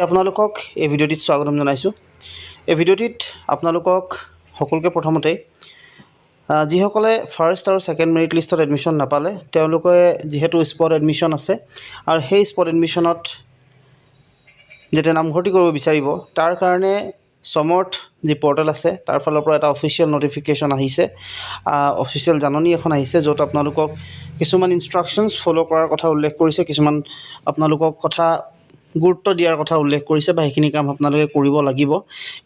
আপোনালোকক এই ভিডিঅ'টিত স্বাগতম জনাইছোঁ। এই ভিডিঅ'টিত আপোনালোকক সকলোকে প্ৰথমতে যিসকলে ফাৰ্ষ্ট আৰু ছেকেণ্ড মেৰিট লিষ্টত এডমিশ্যন নাপালে তেওঁলোকে যিহেতু স্পট এডমিশ্যন আছে আৰু সেই স্পট এডমিশ্যনত যেতিয়া নামভৰ্তি কৰিব বিচাৰিব তাৰ কাৰণে সমৰ্থ যি পৰ্টেল আছে তাৰ ফালৰ পৰা এটা অফিচিয়েল নটিফিকেশ্যন আহিছে, অফিচিয়েল জাননী এখন আহিছে য'ত আপোনালোকক কিছুমান ইনষ্ট্ৰাকশ্যনছ ফ'ল' কৰাৰ কথা উল্লেখ কৰিছে, কিছুমান আপোনালোকক কথা গুৰুত্ব দিয়াৰ কথা উল্লেখ কৰিছে বা সেইখিনি কাম আপোনালোকে কৰিব লাগিব।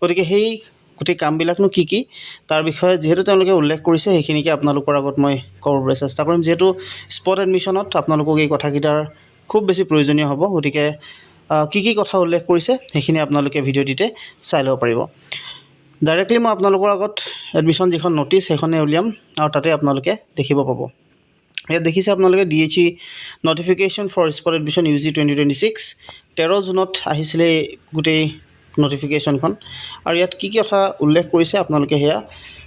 গতিকে সেই গোটেই কামবিলাকনো কি কি তাৰ বিষয়ে যিহেতু তেওঁলোকে উল্লেখ কৰিছে সেইখিনিকে আপোনালোকৰ আগত মই ক'বলৈ চেষ্টা কৰিম। যিহেতু স্পট এডমিশ্যনত আপোনালোকক এই কথাকেইটাৰ খুব বেছি প্ৰয়োজনীয় হ'ব, গতিকে কি কি কথা উল্লেখ কৰিছে সেইখিনি আপোনালোকে ভিডিঅ'টিতে চাই ল'ব পাৰিব। ডাইৰেক্টলি মই আপোনালোকৰ আগত এডমিশ্যন যিখন ন'টিছ সেইখনে উলিয়াম আৰু তাতে আপোনালোকে দেখিব পাব। ইয়াত দেখিছে আপোনালোকে DHE notification for spot admission UG 2026 13 জুনত আহিছিলে গোটেই নটিফিকেশ্যনখন আৰু ইয়াত কি কি কথা উল্লেখ কৰিছে আপোনালোকে সেয়া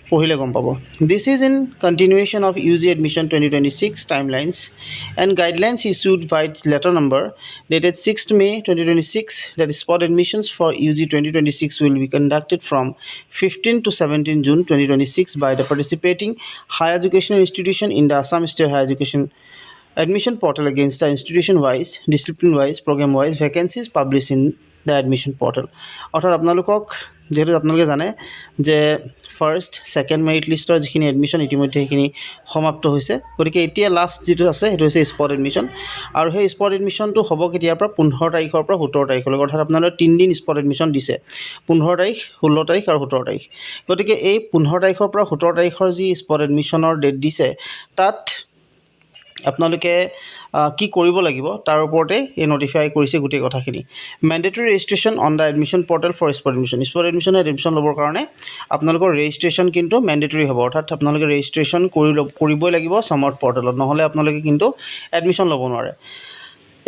পঢ়িলে গম পাব। This is in continuation of UG admission 2026 timelines and guidelines issued by letter number dated 6th May 2026 that spot admissions for UG 2026 will be conducted from 15 to 17 June 2026 by the participating higher educational institution in the Assam State Higher Education admission portal against the institution-wise, discipline-wise, program-wise vacancies published in the admission portal. অৰ্থাৎ আপোনালোকক যেহেতু আপোনালোকে জানে যে first second merit লিষ্টৰ যিখিনি admission ইতিমধ্যে সেইখিনি সমাপ্ত হৈছে, গতিকে এতিয়া লাষ্ট যিটো আছে সেইটো হৈছে স্পট এডমিশ্যন আৰু সেই স্পট এডমিশ্যনটো হ'ব কেতিয়াৰ পৰা 15 তাৰিখৰ পৰা 17 তাৰিখলৈ। অৰ্থাৎ আপোনালোকে 3 দিন স্পট এডমিশ্যন দিছে, 15 তাৰিখ, 16 তাৰিখ আৰু 17 তাৰিখ। গতিকে এই 15 তাৰিখৰ পৰা 17 তাৰিখৰ যি স্পট এডমিশ্যনৰ ডেট দিছে তাত আপোনালোকে কি কৰিব লাগিব তাৰ ওপৰতে এই নটিফাই কৰিছে গোটেই কথাখিনি। Mandatory registration on the admission portal for spot admission. Spot এডমিশ্যনত এডমিশ্যন ল'বৰ কাৰণে আপোনালোকৰ ৰেজিষ্ট্ৰেশ্যন কিন্তু মেণ্ডেটৰী হ'ব, অৰ্থাৎ আপোনালোকে ৰেজিষ্ট্ৰেশ্যন কৰিবই লাগিব সমৰ্থ পৰ্টেলত, নহ'লে আপোনালোকে কিন্তু এডমিশ্যন ল'ব নোৱাৰে।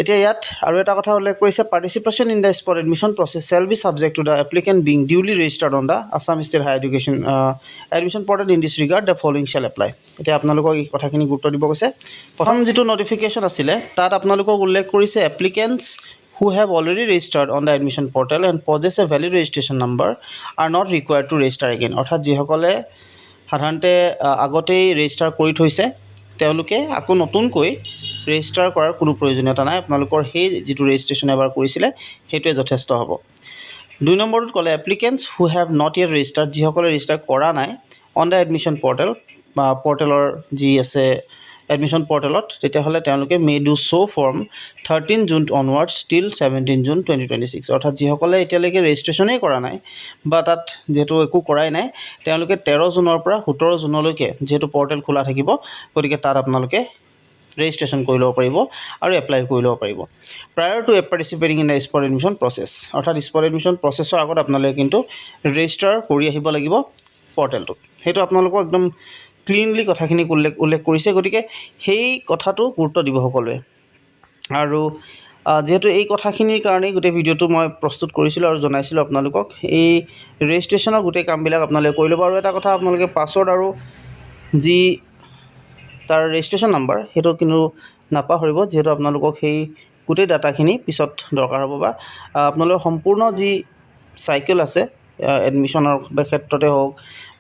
এতিয়া ইয়াত আৰু এটা কথা উল্লেখ কৰিছে, participation in the spot admission process shall be subject to the applicant being duly registered on the Assam state higher education admission portal in this regard the following shall apply. এতিয়া আপোনালোকক এই কথাখিনি গুৰুত্ব দিব কৈছে। প্ৰথম যিটো নটিফিকেশ্যন আছিলে তাত আপোনালোকক উল্লেখ কৰিছে এপ্লিকেণ্টছ who have already registered on the admission portal and possess a valid registration number are not required to register again. অৰ্থাৎ যিসকলে সাধাৰণতে আগতেই ৰেজিষ্টাৰ কৰি থৈছে তেওঁলোকে আকৌ নতুনকৈ ৰেজিষ্টাৰ কৰাৰ কোনো প্ৰয়োজনীয়তা নাই, আপোনালোকৰ সেই যিটো ৰেজিষ্ট্ৰেশ্যন এবাৰ কৰিছিলে সেইটোৱে যথেষ্ট হ'ব। 2 নম্বৰটোত ক'লে applicants who have not yet registered, যিসকলে ৰেজিষ্টাৰ কৰা নাই অন দ্য এডমিশ্যন পৰ্টেল বা পৰ্টেলৰ যি আছে এডমিশ্যন পৰ্টেলত, তেতিয়াহ'লে তেওঁলোকে may do show' form 13 June onwards টিল 17 জুন 2026। অৰ্থাৎ যিসকলে এতিয়ালৈকে ৰেজিষ্ট্ৰেশ্যনেই কৰা নাই বা তাত যিহেতু একো কৰাই নাই তেওঁলোকে 13 জুনৰ পৰা 17 জুনলৈকে যিহেতু পৰ্টেল খোলা থাকিব, গতিকে তাত আপোনালোকে ৰেজিষ্ট্ৰেশ্যন কৰি ল'ব পাৰিব আৰু এপ্লাই কৰি ল'ব পাৰিব। Prior to participating in the spot admission process, অৰ্থাৎ স্পট এডমিশ্যন প্ৰচেছৰ আগত আপোনালোকে কিন্তু ৰেজিষ্টাৰ কৰি আহিব লাগিব পৰ্টেলটোত। সেইটো আপোনালোকক একদম ক্লিনলি কথাখিনি উল্লেখ কৰিছে, গতিকে সেই কথাটো গুৰুত্ব দিব সকলোৱে। আৰু যিহেতু এই কথাখিনিৰ কাৰণেই গোটেই ভিডিঅ'টো মই প্ৰস্তুত কৰিছিলোঁ আৰু জনাইছিলোঁ আপোনালোকক এই ৰেজিষ্ট্ৰেশ্যনৰ গোটেই কামবিলাক আপোনালোকে কৰি ল'ব। আৰু এটা কথা, আপোনালোকে পাছৱৰ্ড আৰু যি তাৰ ৰেজিষ্ট্ৰেশ্যন নাম্বাৰ সেইটো কিন্তু নাপাহৰিব, যিহেতু আপোনালোকক সেই গোটেই ডাটাখিনি পিছত দৰকাৰ হ'ব বা আপোনালোকৰ সম্পূৰ্ণ যি চাইকেল আছে এডমিশ্যনৰ ক্ষেত্ৰতে হওক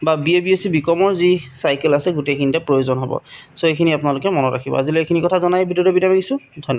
বা BA BSc BCom যি চাইকেল আছে গোটেইখিনিতে প্ৰয়োজন হ'ব। চ' এইখিনি আপোনালোকে মনত ৰাখিব। আজিলৈ এইখিনি কথা জনাই ভিডিঅ'টো বিদায় মাৰিছোঁ। ধন্যবাদ।